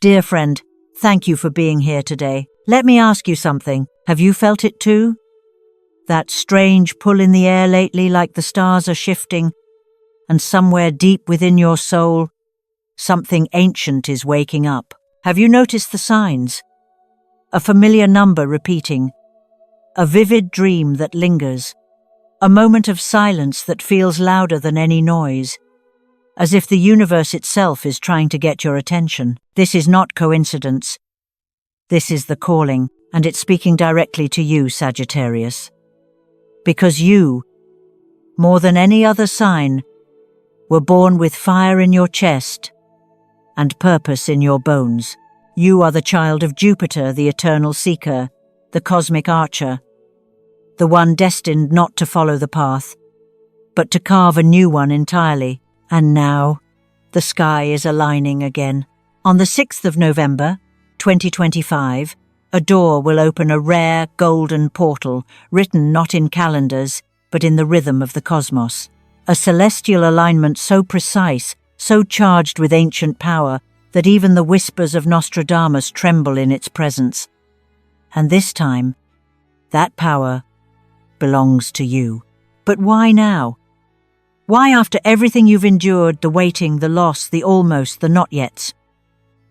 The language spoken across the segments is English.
Dear friend, thank you for being here today. Let me ask you something. Have you felt it too? That strange pull in the air lately, like the stars are shifting, and somewhere deep within your soul, something ancient is waking up. Have you noticed the signs? A familiar number repeating, a vivid dream that lingers, a moment of silence that feels louder than any noise, as if the universe itself is trying to get your attention. This is not coincidence. This is the calling, and it's speaking directly to you, Sagittarius. Because you, more than any other sign, were born with fire in your chest and purpose in your bones. You are the child of Jupiter, the eternal seeker, the cosmic archer, the one destined not to follow the path, but to carve a new one entirely. And now, the sky is aligning again. On the 6th of November, 2025, a door will open a rare golden portal, written not in calendars, but in the rhythm of the cosmos. A celestial alignment so precise, so charged with ancient power, that even the whispers of Nostradamus tremble in its presence. And this time, that power belongs to you. But why now? Why, after everything you've endured, the waiting, the loss, the almost, the not-yets?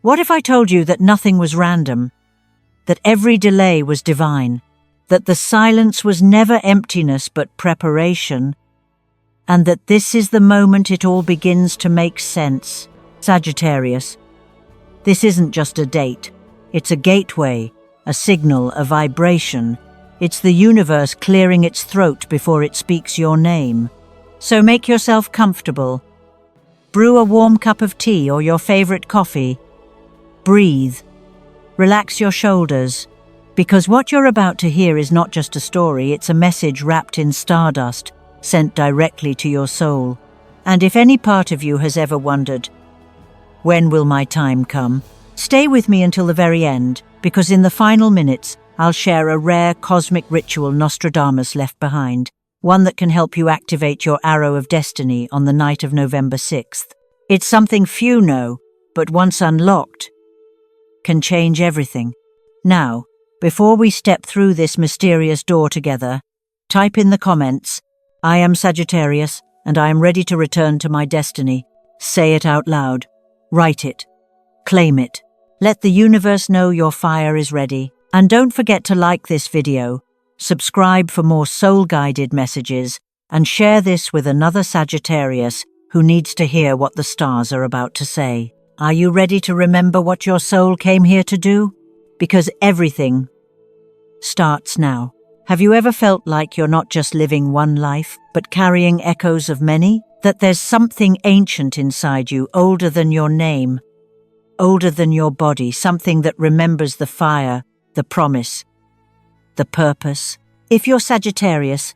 What if I told you that nothing was random, that every delay was divine, that the silence was never emptiness but preparation, and that this is the moment it all begins to make sense? Sagittarius, this isn't just a date. It's a gateway, a signal, a vibration. It's the universe clearing its throat before it speaks your name. So make yourself comfortable. Brew a warm cup of tea or your favorite coffee. Breathe. Relax your shoulders. Because what you're about to hear is not just a story, it's a message wrapped in stardust, sent directly to your soul. And if any part of you has ever wondered, when will my time come? Stay with me until the very end, because in the final minutes, I'll share a rare cosmic ritual Nostradamus left behind. One that can help you activate your arrow of destiny on the night of November 6th. It's something few know, but once unlocked, can change everything. Now, before we step through this mysterious door together, type in the comments, I am Sagittarius, and I am ready to return to my destiny. Say it out loud. Write it. Claim it. Let the universe know your fire is ready. And don't forget to like this video, subscribe for more soul-guided messages, and share this with another Sagittarius who needs to hear what the stars are about to say. Are you ready to remember what your soul came here to do? Because everything starts now. Have you ever felt like you're not just living one life, but carrying echoes of many? That there's something ancient inside you, older than your name, older than your body, something that remembers the fire, the promise, the purpose? If you're Sagittarius,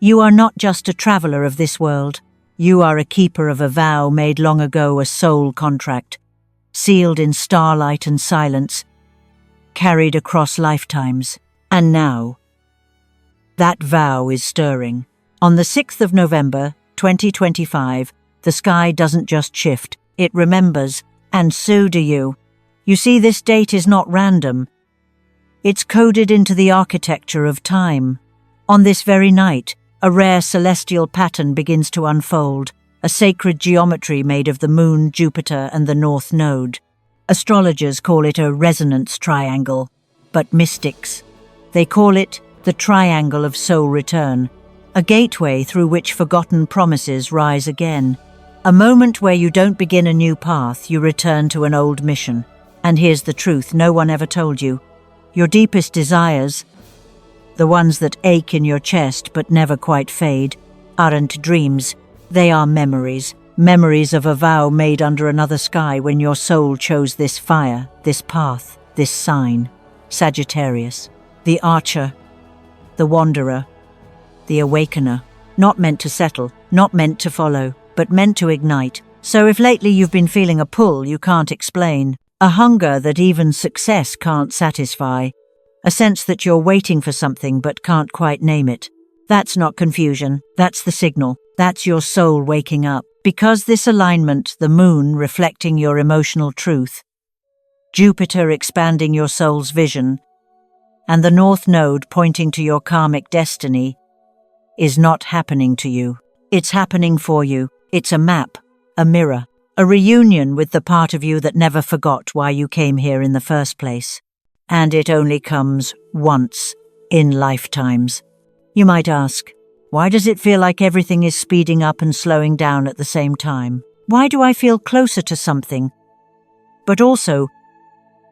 you are not just a traveler of this world. You are a keeper of a vow made long ago, a soul contract, sealed in starlight and silence, carried across lifetimes. And now, that vow is stirring. On the 6th of November, 2025, the sky doesn't just shift, it remembers, and so do you. You see, this date is not random. It's coded into the architecture of time. On this very night, a rare celestial pattern begins to unfold, a sacred geometry made of the moon, Jupiter, and the North Node. Astrologers call it a resonance triangle, but mystics, they call it the triangle of soul return, a gateway through which forgotten promises rise again. A moment where you don't begin a new path, you return to an old mission. And here's the truth no one ever told you. Your deepest desires, the ones that ache in your chest but never quite fade, aren't dreams. They are memories. Memories of a vow made under another sky when your soul chose this fire, this path, this sign. Sagittarius, the archer, the wanderer, the awakener. Not meant to settle, not meant to follow, but meant to ignite. So if lately you've been feeling a pull you can't explain, a hunger that even success can't satisfy, a sense that you're waiting for something but can't quite name it, that's not confusion, that's the signal, that's your soul waking up. Because this alignment, the moon reflecting your emotional truth, Jupiter expanding your soul's vision, and the North Node pointing to your karmic destiny, is not happening to you. It's happening for you. It's a map, a mirror, a reunion with the part of you that never forgot why you came here in the first place. And it only comes once in lifetimes. You might ask, why does it feel like everything is speeding up and slowing down at the same time? Why do I feel closer to something, but also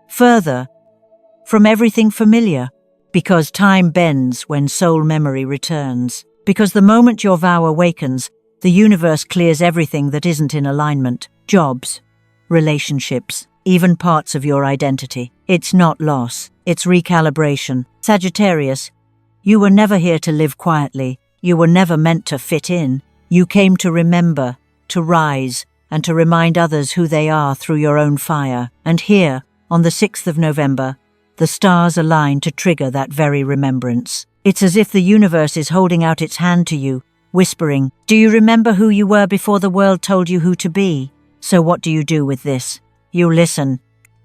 further from everything familiar? Because time bends when soul memory returns. Because the moment your vow awakens, the universe clears everything that isn't in alignment. Jobs, relationships, even parts of your identity. It's not loss, it's recalibration. Sagittarius, you were never here to live quietly. You were never meant to fit in. You came to remember, to rise, and to remind others who they are through your own fire. And here, on the 6th of November, the stars align to trigger that very remembrance. It's as if the universe is holding out its hand to you, whispering, do you remember who you were before the world told you who to be? So what do you do with this? You listen.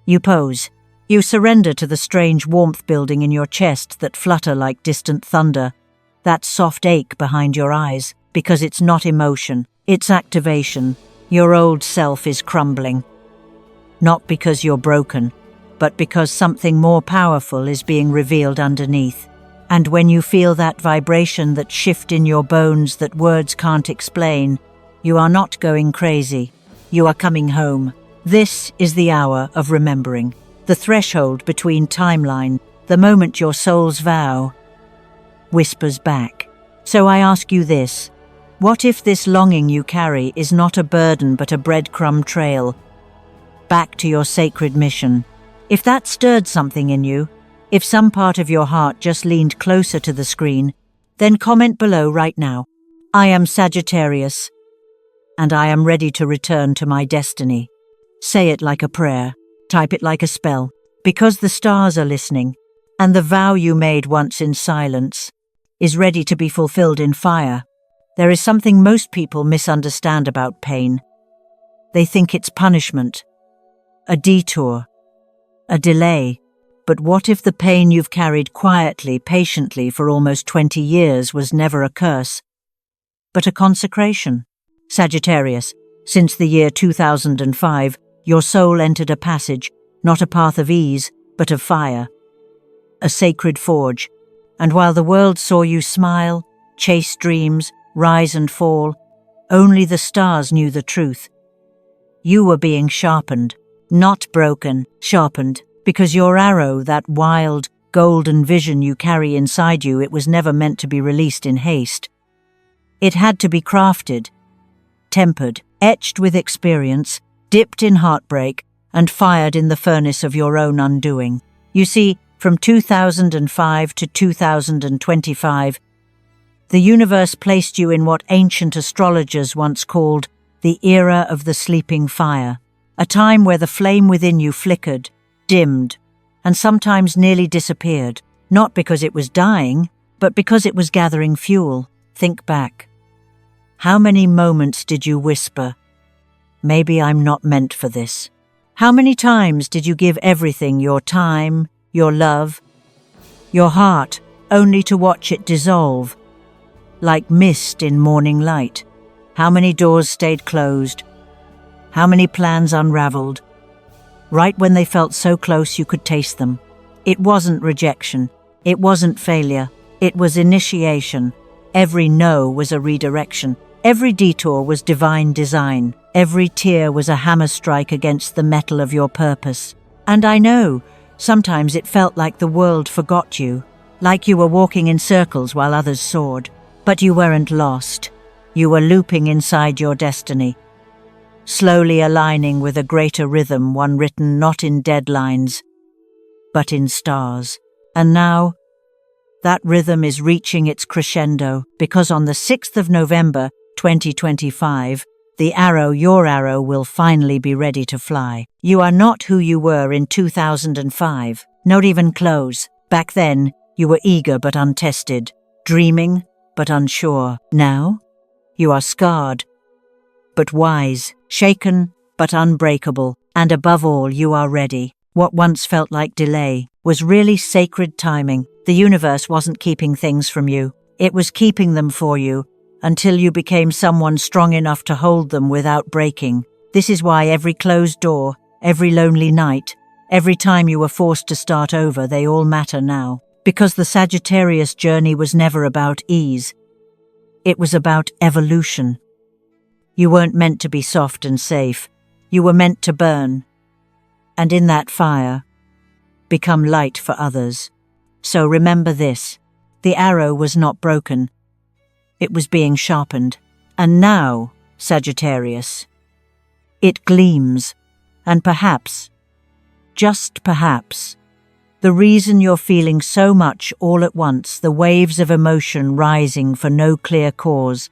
You pose. You surrender to the strange warmth building in your chest that flutter like distant thunder, that soft ache behind your eyes, because it's not emotion, it's activation. Your old self is crumbling. Not because you're broken, but because something more powerful is being revealed underneath. And when you feel that vibration, that shift in your bones that words can't explain, you are not going crazy. You are coming home. This is the hour of remembering, the threshold between timeline, the moment your soul's vow whispers back. So I ask you this, what if this longing you carry is not a burden but a breadcrumb trail back to your sacred mission? If that stirred something in you, if some part of your heart just leaned closer to the screen, then comment below right now. I am Sagittarius, and I am ready to return to my destiny. Say it like a prayer, type it like a spell, because the stars are listening, and the vow you made once in silence is ready to be fulfilled in fire. There is something most people misunderstand about pain. They think it's punishment, a detour, a delay. But what if the pain you've carried quietly, patiently for almost 20 years was never a curse, but a consecration? Sagittarius, since the year 2005, your soul entered a passage, not a path of ease, but of fire, a sacred forge. And while the world saw you smile, chase dreams, rise and fall, only the stars knew the truth. You were being sharpened, not broken, sharpened, because your arrow, that wild, golden vision you carry inside you, it was never meant to be released in haste. It had to be crafted, tempered, etched with experience, dipped in heartbreak, and fired in the furnace of your own undoing. You see, from 2005 to 2025, the universe placed you in what ancient astrologers once called the era of the sleeping fire, a time where the flame within you flickered, dimmed, and sometimes nearly disappeared, not because it was dying, but because it was gathering fuel. Think back. How many moments did you whisper, maybe I'm not meant for this? How many times did you give everything, your time, your love, your heart, only to watch it dissolve, like mist in morning light? How many doors stayed closed? How many plans unraveled? Right when they felt so close you could taste them. It wasn't rejection. It wasn't failure. It was initiation. Every no was a redirection. Every detour was divine design. Every tear was a hammer strike against the metal of your purpose. And I know, sometimes it felt like the world forgot you, like you were walking in circles while others soared. But you weren't lost. You were looping inside your destiny, slowly aligning with a greater rhythm, one written not in deadlines, but in stars. And now, that rhythm is reaching its crescendo, because on the 6th of November, 2025, the arrow, your arrow, will finally be ready to fly. You are not who you were in 2005, not even close. Back then, you were eager but untested, dreaming but unsure. Now, you are scarred but wise, shaken but unbreakable, and above all, you are ready. What once felt like delay was really sacred timing. The universe wasn't keeping things from you. It was keeping them for you until you became someone strong enough to hold them without breaking. This is why every closed door, every lonely night, every time you were forced to start over, they all matter now. Because the Sagittarius journey was never about ease. It was about evolution. You weren't meant to be soft and safe. You were meant to burn. And in that fire, become light for others. So remember this, the arrow was not broken. It was being sharpened. And now, Sagittarius, it gleams, and perhaps, just perhaps, the reason you're feeling so much all at once, the waves of emotion rising for no clear cause,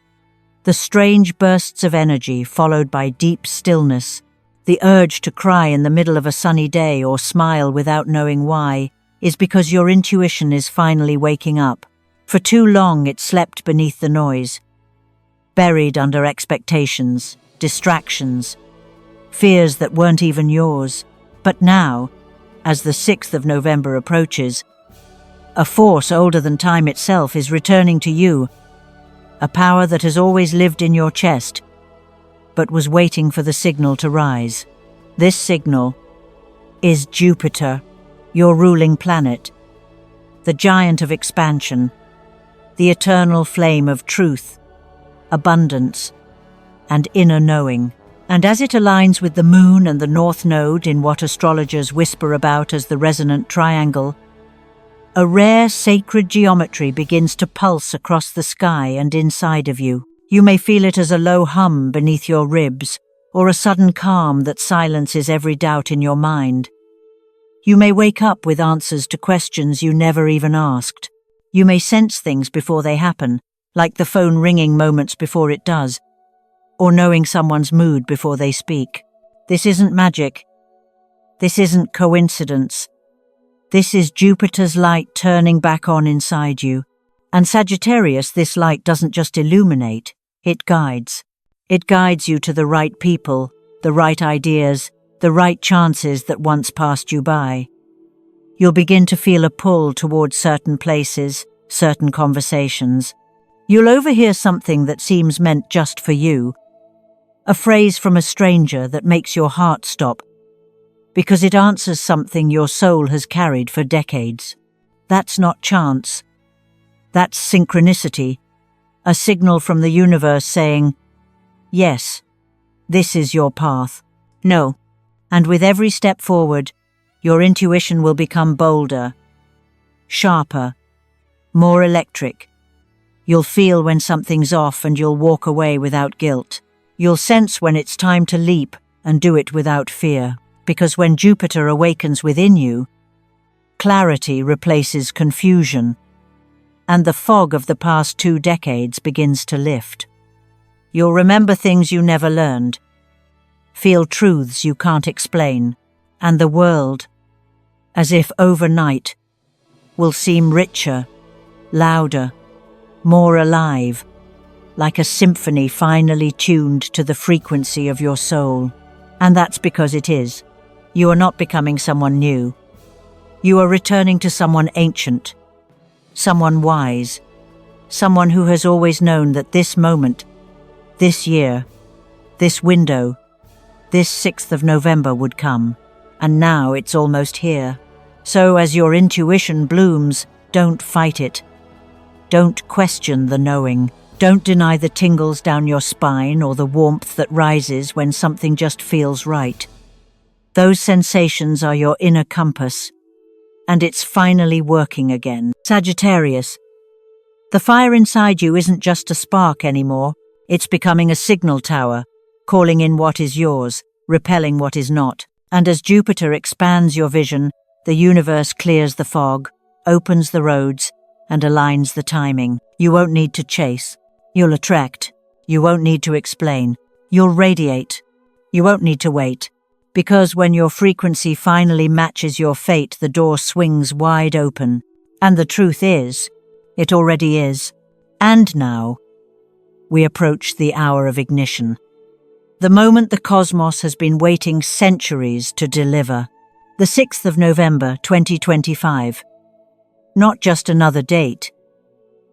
the strange bursts of energy followed by deep stillness, the urge to cry in the middle of a sunny day or smile without knowing why, is because your intuition is finally waking up. For too long it slept beneath the noise, buried under expectations, distractions, fears that weren't even yours. But now, as the 6th of November approaches, a force older than time itself is returning to you, a power that has always lived in your chest, but was waiting for the signal to rise. This signal is Jupiter, your ruling planet, the giant of expansion, the eternal flame of truth, abundance, and inner knowing. And as it aligns with the moon and the north node in what astrologers whisper about as the resonant triangle, a rare sacred geometry begins to pulse across the sky and inside of you. You may feel it as a low hum beneath your ribs, or a sudden calm that silences every doubt in your mind. You may wake up with answers to questions you never even asked. You may sense things before they happen, like the phone ringing moments before it does, or knowing someone's mood before they speak. This isn't magic. This isn't coincidence. This is Jupiter's light turning back on inside you. And Sagittarius, this light doesn't just illuminate, it guides. It guides you to the right people, the right ideas, the right chances that once passed you by. You'll begin to feel a pull towards certain places, certain conversations. You'll overhear something that seems meant just for you, a phrase from a stranger that makes your heart stop, because it answers something your soul has carried for decades. That's not chance. That's synchronicity, a signal from the universe saying, yes, this is your path. No, and with every step forward, your intuition will become bolder, sharper, more electric. You'll feel when something's off and you'll walk away without guilt. You'll sense when it's time to leap and do it without fear, because when Jupiter awakens within you, clarity replaces confusion, and the fog of the past 2 decades begins to lift. You'll remember things you never learned, feel truths you can't explain, and the world, as if overnight, will seem richer, louder, more alive, like a symphony finally tuned to the frequency of your soul. And that's because it is. You are not becoming someone new. You are returning to someone ancient, someone wise, someone who has always known that this moment, this year, this window, this 6th of November would come. And now it's almost here. So as your intuition blooms, don't fight it. Don't question the knowing. Don't deny the tingles down your spine or the warmth that rises when something just feels right. Those sensations are your inner compass, and it's finally working again. Sagittarius, the fire inside you isn't just a spark anymore. It's becoming a signal tower, calling in what is yours, repelling what is not. And as Jupiter expands your vision, the universe clears the fog, opens the roads, and aligns the timing. You won't need to chase. You'll attract. You won't need to explain. You'll radiate. You won't need to wait. Because when your frequency finally matches your fate, the door swings wide open. And the truth is, it already is. And now, we approach the hour of ignition. The moment the cosmos has been waiting centuries to deliver. The 6th of November, 2025. Not just another date,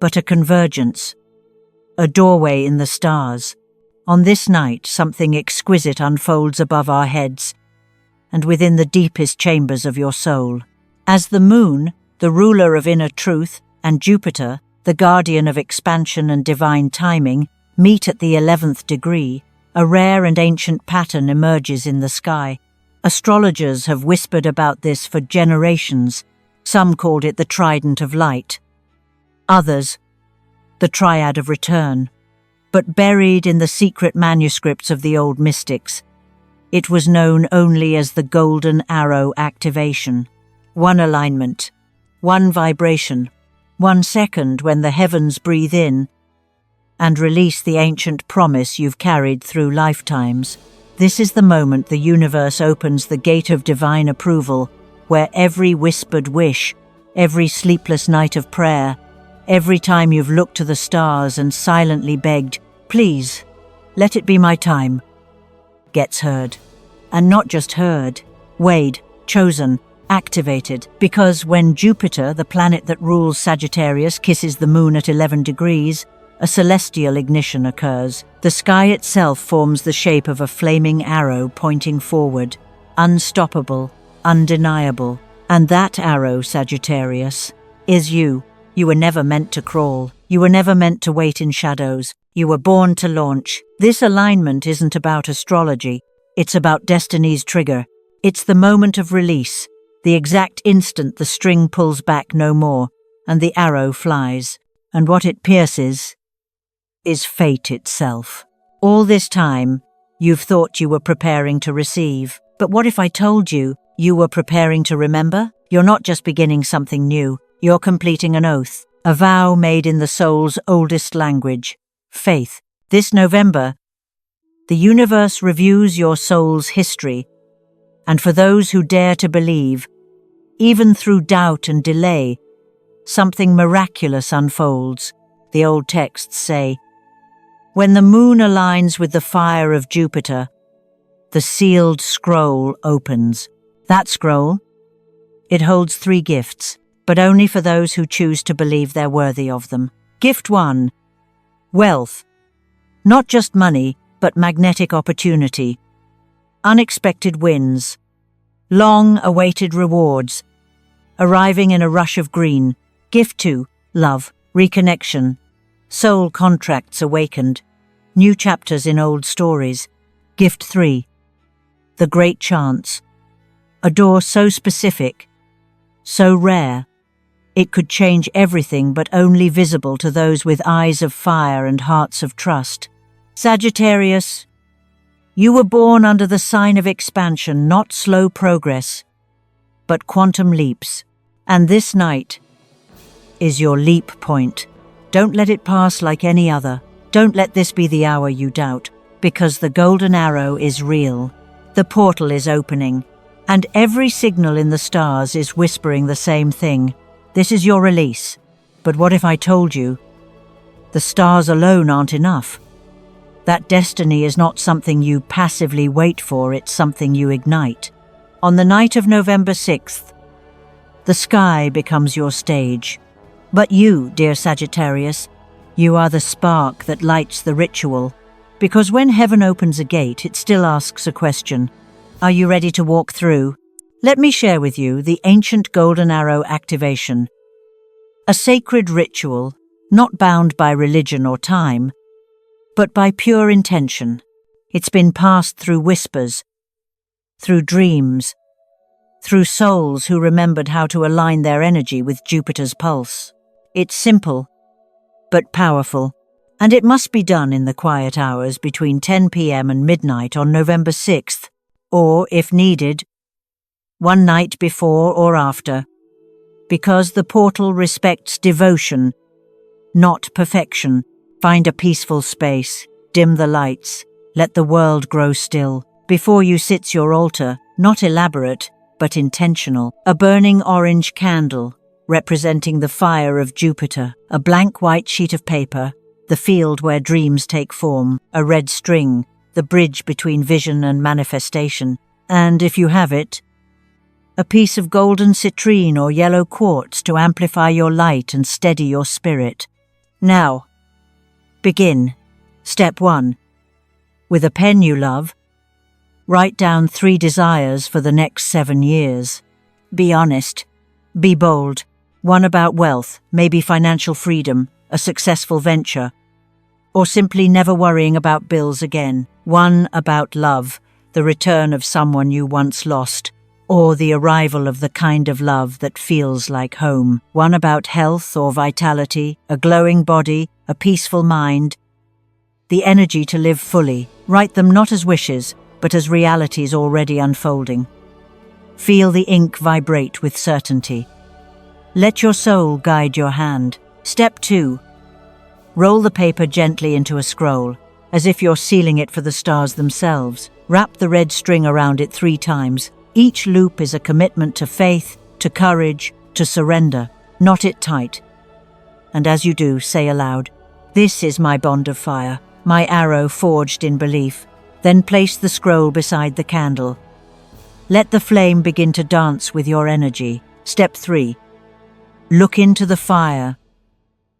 but a convergence, a doorway in the stars. On this night, something exquisite unfolds above our heads and within the deepest chambers of your soul. As the moon, the ruler of inner truth, and Jupiter, the guardian of expansion and divine timing, meet at the 11th degree, a rare and ancient pattern emerges in the sky. Astrologers have whispered about this for generations. Some called it the trident of light. Others, the triad of return. But buried in the secret manuscripts of the old mystics, it was known only as the golden arrow activation. One alignment, one vibration, 1 second when the heavens breathe in and release the ancient promise you've carried through lifetimes. This is the moment the universe opens the gate of divine approval, where every whispered wish, every sleepless night of prayer, every time you've looked to the stars and silently begged, "Please, let it be my time," gets heard. And not just heard, weighed, chosen, activated, because when Jupiter, the planet that rules Sagittarius, kisses the moon at 11 degrees, a celestial ignition occurs. The sky itself forms the shape of a flaming arrow pointing forward, unstoppable, undeniable. And that arrow, Sagittarius, is you. You were never meant to crawl. You were never meant to wait in shadows. You were born to launch. This alignment isn't about astrology. It's about destiny's trigger. It's the moment of release, the exact instant the string pulls back no more, and the arrow flies. And what it pierces is fate itself. All this time, you've thought you were preparing to receive. But what if I told you you were preparing to remember? You're not just beginning something new. You're completing an oath, a vow made in the soul's oldest language, faith. This November, the universe reviews your soul's history, and for those who dare to believe, even through doubt and delay, something miraculous unfolds. The old texts say, "When the moon aligns with the fire of Jupiter, the sealed scroll opens." That scroll, it holds 3 gifts, but only for those who choose to believe they're worthy of them. Gift 1, wealth. Not just money, but magnetic opportunity. Unexpected wins. Long-awaited rewards. Arriving in a rush of green. Gift 2, love, reconnection. Soul contracts awakened. New chapters in old stories. Gift 3, the great chance. A door so specific, so rare, it could change everything but only visible to those with eyes of fire and hearts of trust. Sagittarius, you were born under the sign of expansion, not slow progress, but quantum leaps. And this night is your leap point. Don't let it pass like any other. Don't let this be the hour you doubt, because the golden arrow is real. The portal is opening, and every signal in the stars is whispering the same thing. This is your release. But what if I told you the stars alone aren't enough? That destiny is not something you passively wait for, it's something you ignite. On the night of November 6th, the sky becomes your stage. But you, dear Sagittarius, you are the spark that lights the ritual. Because when heaven opens a gate, it still asks a question. Are you ready to walk through? Let me share with you the ancient golden arrow activation. A sacred ritual, not bound by religion or time, but by pure intention. It's been passed through whispers, through dreams, through souls who remembered how to align their energy with Jupiter's pulse. It's simple, but powerful, and it must be done in the quiet hours between 10 p.m. and midnight on November 6th, or, if needed, one night before or after, because the portal respects devotion, not perfection. Find a peaceful space, dim the lights, let the world grow still. Before you sits your altar, not elaborate, but intentional. A burning orange candle, representing the fire of Jupiter. A blank white sheet of paper, the field where dreams take form. A red string, the bridge between vision and manifestation. And if you have it, a piece of golden citrine or yellow quartz to amplify your light and steady your spirit. Now, begin. Step 1. With a pen you love, write down 3 desires for the next 7 years. Be honest. Be bold. One about wealth, maybe financial freedom, a successful venture, or simply never worrying about bills again. One about love, the return of someone you once lost, or the arrival of the kind of love that feels like home. One about health or vitality, a glowing body, a peaceful mind, the energy to live fully. Write them not as wishes, but as realities already unfolding. Feel the ink vibrate with certainty. Let your soul guide your hand. Step 2. Roll the paper gently into a scroll, as if you're sealing it for the stars themselves. Wrap the red string around it 3 times. Each loop is a commitment to faith, to courage, to surrender. Knot it tight. And as you do, say aloud, "This is my bond of fire, my arrow forged in belief." Then place the scroll beside the candle. Let the flame begin to dance with your energy. Step 3. Look into the fire.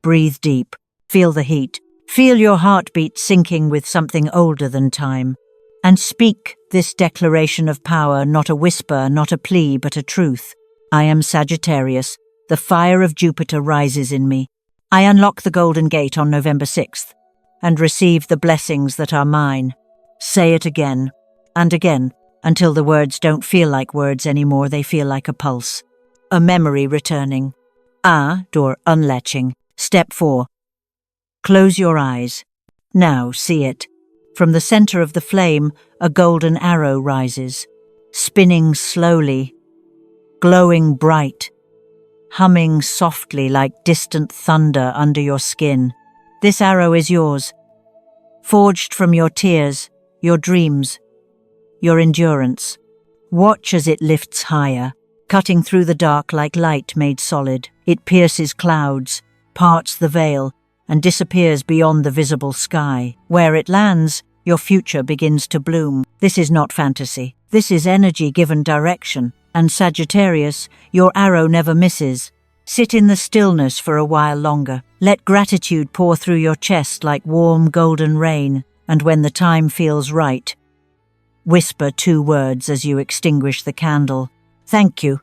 Breathe deep. Feel the heat. Feel your heartbeat sinking with something older than time. And speak this declaration of power, not a whisper, not a plea, but a truth. I am Sagittarius. The fire of Jupiter rises in me. I unlock the Golden Gate on November 6th and receive the blessings that are mine. Say it again and again until the words don't feel like words anymore, they feel like a pulse. A memory returning. Or unlatching. Step 4. Close your eyes. Now see it. From the center of the flame, a golden arrow rises, spinning slowly, glowing bright, humming softly like distant thunder under your skin. This arrow is yours, forged from your tears, your dreams, your endurance. Watch as it lifts higher, cutting through the dark like light made solid. It pierces clouds, parts the veil, and disappears beyond the visible sky. Where it lands, your future begins to bloom. This is not fantasy. This is energy given direction. And Sagittarius, your arrow never misses. Sit in the stillness for a while longer. Let gratitude pour through your chest like warm golden rain. And when the time feels right, whisper 2 words as you extinguish the candle. Thank you.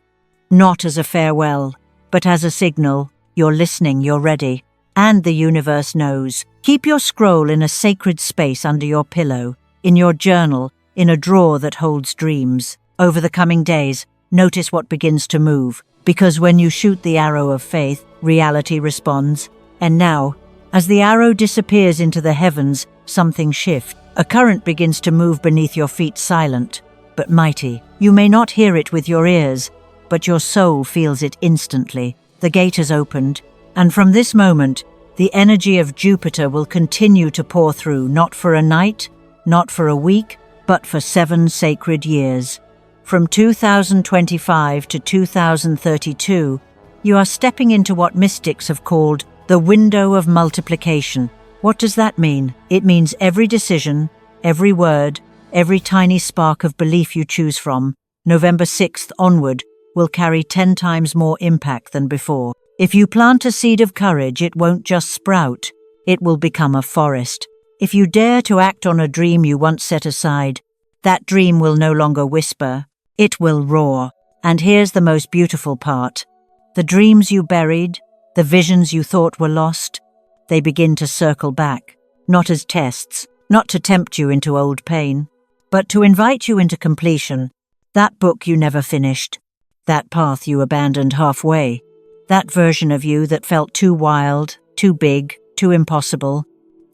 Not as a farewell, but as a signal. You're listening, you're ready. And the universe knows. Keep your scroll in a sacred space under your pillow, in your journal, in a drawer that holds dreams. Over the coming days, notice what begins to move, because when you shoot the arrow of faith, reality responds. And now, as the arrow disappears into the heavens, something shifts. A current begins to move beneath your feet, silent, but mighty. You may not hear it with your ears, but your soul feels it instantly. The gate has opened, and from this moment, the energy of Jupiter will continue to pour through, not for a night, not for a week, but for 7 sacred years. From 2025 to 2032, you are stepping into what mystics have called the window of multiplication. What does that mean? It means every decision, every word, every tiny spark of belief you choose from, November 6th onward, will carry 10 times more impact than before. If you plant a seed of courage, it won't just sprout, it will become a forest. If you dare to act on a dream you once set aside, that dream will no longer whisper, it will roar. And here's the most beautiful part. The dreams you buried, the visions you thought were lost, they begin to circle back, not as tests, not to tempt you into old pain, but to invite you into completion. That book you never finished, that path you abandoned halfway, that version of you that felt too wild, too big, too impossible,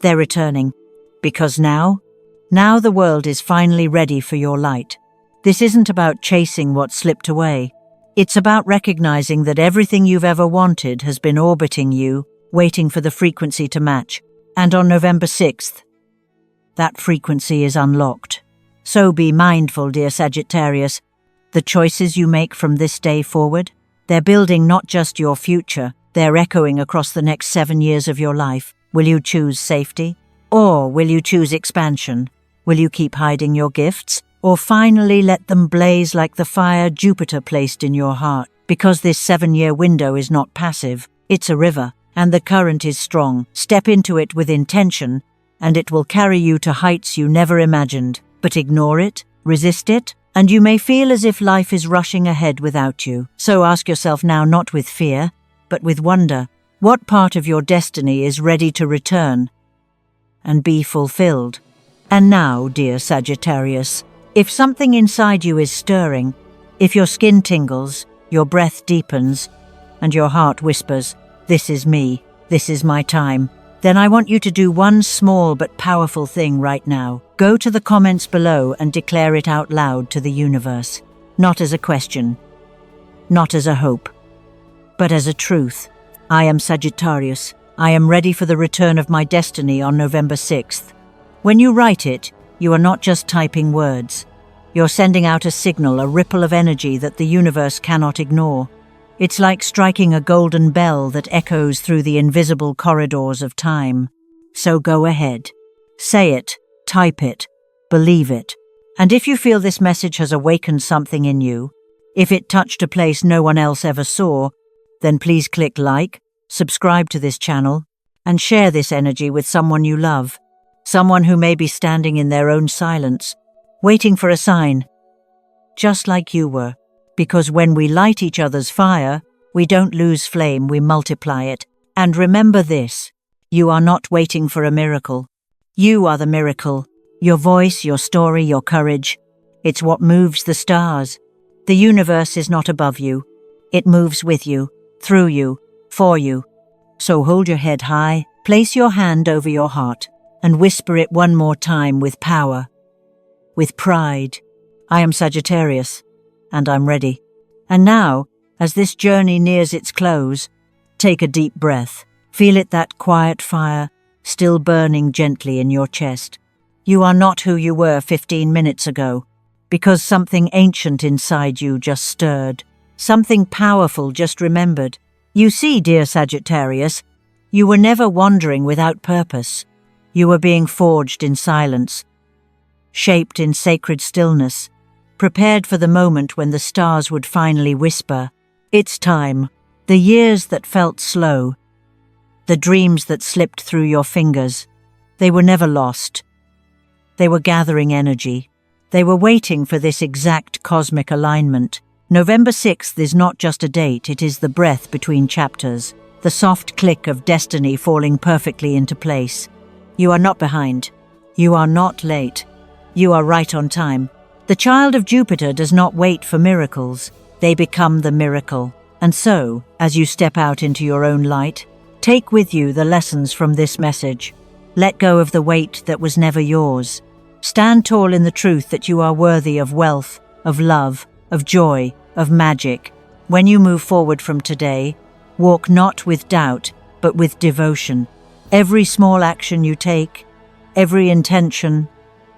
they're returning. Because now the world is finally ready for your light. This isn't about chasing what slipped away. It's about recognizing that everything you've ever wanted has been orbiting you, waiting for the frequency to match. And on November 6th, that frequency is unlocked. So be mindful, dear Sagittarius. The choices you make from this day forward, they're building not just your future, they're echoing across the next 7 years of your life. Will you choose safety? Or will you choose expansion? Will you keep hiding your gifts? or finally let them blaze like the fire Jupiter placed in your heart. Because this 7-year window is not passive, it's a river, and the current is strong. Step into it with intention, and it will carry you to heights you never imagined. But ignore it, resist it, and you may feel as if life is rushing ahead without you. So ask yourself now, not with fear, but with wonder, what part of your destiny is ready to return and be fulfilled? And now, dear Sagittarius, if something inside you is stirring, if your skin tingles, your breath deepens, and your heart whispers, "This is me, this is my time," then I want you to do one small but powerful thing right now. Go to the comments below and declare it out loud to the universe. Not as a question, not as a hope, but as a truth. I am Sagittarius. I am ready for the return of my destiny on November 6th. When you write it, you are not just typing words. You're sending out a signal, a ripple of energy that the universe cannot ignore. It's like striking a golden bell that echoes through the invisible corridors of time. So go ahead. Say it, type it, believe it. And if you feel this message has awakened something in you, if it touched a place no one else ever saw, then please click like, subscribe to this channel, and share this energy with someone you love. Someone who may be standing in their own silence, waiting for a sign, just like you were. Because when we light each other's fire, we don't lose flame, we multiply it. And remember this, you are not waiting for a miracle. You are the miracle. Your voice, your story, your courage. It's what moves the stars. The universe is not above you. It moves with you, through you, for you. So hold your head high, place your hand over your heart, and whisper it one more time with power, with pride. I am Sagittarius, and I'm ready. And now, as this journey nears its close, take a deep breath. Feel it, that quiet fire, still burning gently in your chest. You are not who you were 15 minutes ago, because something ancient inside you just stirred. Something powerful just remembered. You see, dear Sagittarius, you were never wandering without purpose. You were being forged in silence, shaped in sacred stillness, prepared for the moment when the stars would finally whisper, "It's time." The years that felt slow, the dreams that slipped through your fingers, they were never lost. They were gathering energy. They were waiting for this exact cosmic alignment. November 6th is not just a date, it is the breath between chapters, the soft click of destiny falling perfectly into place. You are not behind. You are not late. You are right on time. The child of Jupiter does not wait for miracles. They become the miracle. And so, as you step out into your own light, take with you the lessons from this message. Let go of the weight that was never yours. Stand tall in the truth that you are worthy of wealth, of love, of joy, of magic. When you move forward from today, walk not with doubt, but with devotion. Every small action you take, every intention,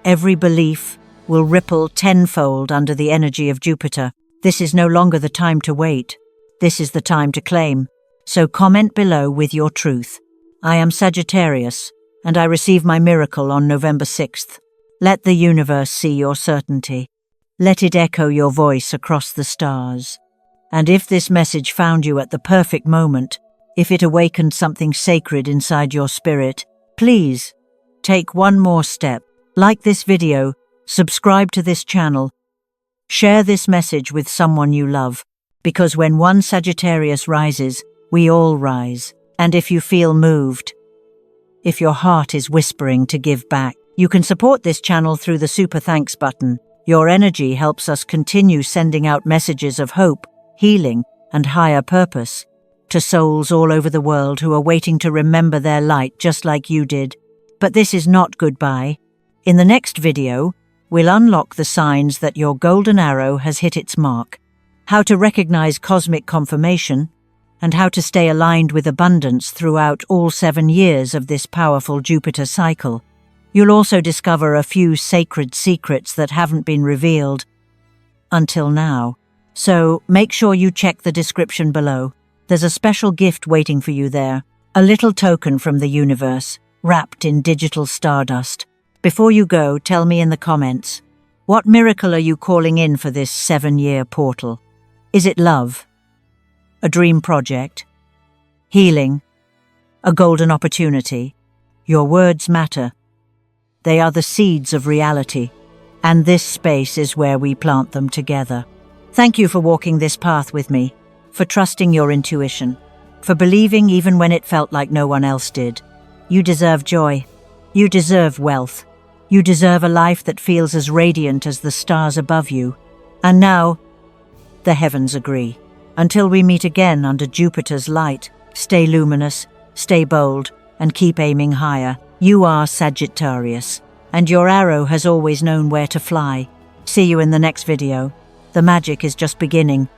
every belief will ripple tenfold under the energy of Jupiter. This is no longer the time to wait. This is the time to claim. So comment below with your truth. I am Sagittarius, and I receive my miracle on November 6th. Let the universe see your certainty. Let it echo your voice across the stars. And if this message found you at the perfect moment, if it awakened something sacred inside your spirit, please take one more step. Like this video, subscribe to this channel, share this message with someone you love, because when one Sagittarius rises, we all rise. And if you feel moved, if your heart is whispering to give back, you can support this channel through the Super Thanks button. Your energy helps us continue sending out messages of hope, healing, and higher purpose to souls all over the world who are waiting to remember their light just like you did. But this is not goodbye. In the next video, we'll unlock the signs that your golden arrow has hit its mark, how to recognize cosmic confirmation, and how to stay aligned with abundance throughout all 7 years of this powerful Jupiter cycle. You'll also discover a few sacred secrets that haven't been revealed until now. So make sure you check the description below. There's a special gift waiting for you there, a little token from the universe, wrapped in digital stardust. Before you go, tell me in the comments, What miracle are you calling in for this 7-year portal? Is it love? A dream project? Healing? A golden opportunity? Your words matter. They are the seeds of reality, and this space is where we plant them together. Thank you for walking this path with me, for trusting your intuition, for believing even when it felt like no one else did. You deserve joy. You deserve wealth. You deserve a life that feels as radiant as the stars above you. And now, the heavens agree. Until we meet again under Jupiter's light, stay luminous, stay bold, and keep aiming higher. You are Sagittarius, and your arrow has always known where to fly. See you in the next video. The magic is just beginning.